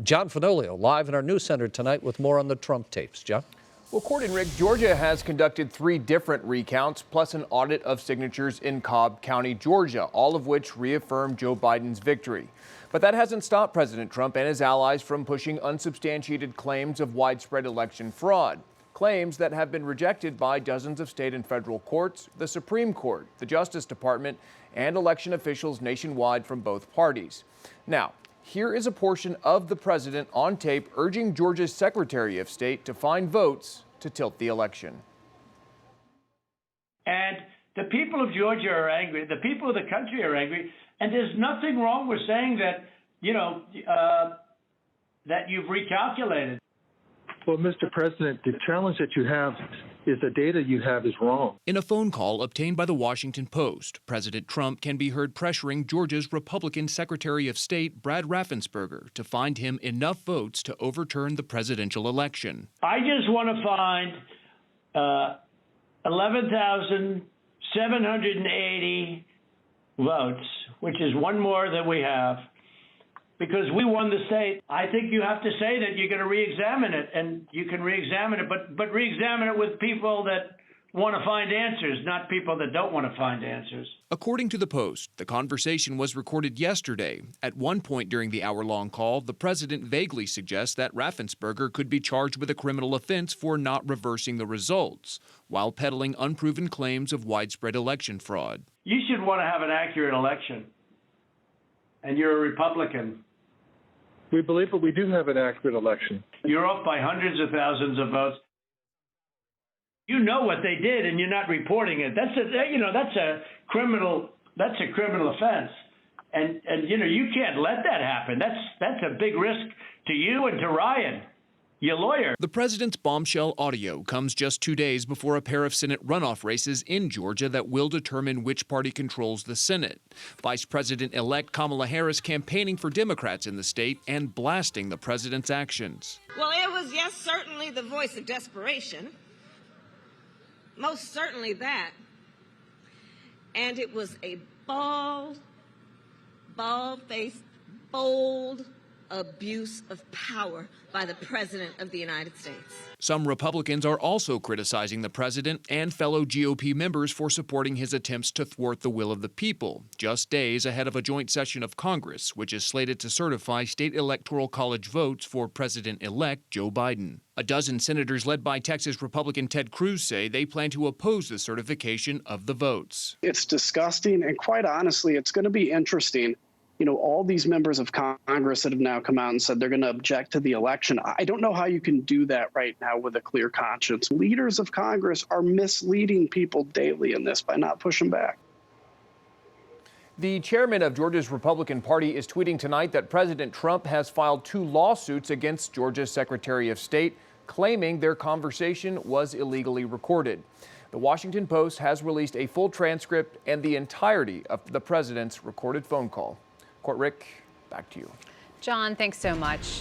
John Fenolio live in our news center tonight with more on the Trump tapes. John? Well, Court and Rick, Georgia has conducted 3 different recounts, plus an audit of signatures in Cobb County, Georgia, all of which reaffirm Joe Biden's victory. But that hasn't stopped President Trump and his allies from pushing unsubstantiated claims of widespread election fraud. Claims that have been rejected by dozens of state and federal courts, the Supreme Court, the Justice Department, and election officials nationwide from both parties. Now, here is a portion of the president on tape urging Georgia's Secretary of State to find votes to tilt the election. And the people of Georgia are angry. The people of the country are angry. And there's nothing wrong with saying that, that you've recalculated. Well, Mr. President, the challenge that you have is the data you have is wrong. In a phone call obtained by the Washington Post, President Trump can be heard pressuring Georgia's Republican Secretary of State, Brad Raffensperger, to find him enough votes to overturn the presidential election. I just want to find 11,780 votes, which is one more than we have, because we won the state. I think you have to say that you're going to re-examine it, and you can re-examine it, but re-examine it with people that want to find answers, not people that don't want to find answers. According to the Post, the conversation was recorded yesterday. At one point during the hour-long call, the president vaguely suggests that Raffensperger could be charged with a criminal offense for not reversing the results, while peddling unproven claims of widespread election fraud. You should want to have an accurate election, and you're a Republican. We believe that we do have an accurate election. You're off by hundreds of thousands of votes. You know what they did, and you're not reporting it. That's a criminal offense, and you can't let that happen. That's a big risk to you and to Ryan, your lawyer. The president's bombshell audio comes just 2 days before a pair of Senate runoff races in Georgia that will determine which party controls the Senate. Vice President-elect Kamala Harris campaigning for Democrats in the state and blasting the president's actions. Well, it was, yes, certainly the voice of desperation. Most certainly that. And it was a bald-faced, bold abuse of power by the President of the United States. Some Republicans are also criticizing the president and fellow GOP members for supporting his attempts to thwart the will of the people, just days ahead of a joint session of Congress, which is slated to certify state electoral college votes for President-elect Joe Biden. A dozen senators led by Texas Republican Ted Cruz say they plan to oppose the certification of the votes. It's disgusting, and quite honestly, it's going to be interesting. All these members of Congress that have now come out and said they're going to object to the election. I don't know how you can do that right now with a clear conscience. Leaders of Congress are misleading people daily in this by not pushing back. The chairman of Georgia's Republican Party is tweeting tonight that President Trump has filed 2 lawsuits against Georgia's Secretary of State, claiming their conversation was illegally recorded. The Washington Post has released a full transcript and the entirety of the president's recorded phone call. Court, Rick, back to you. John, thanks so much.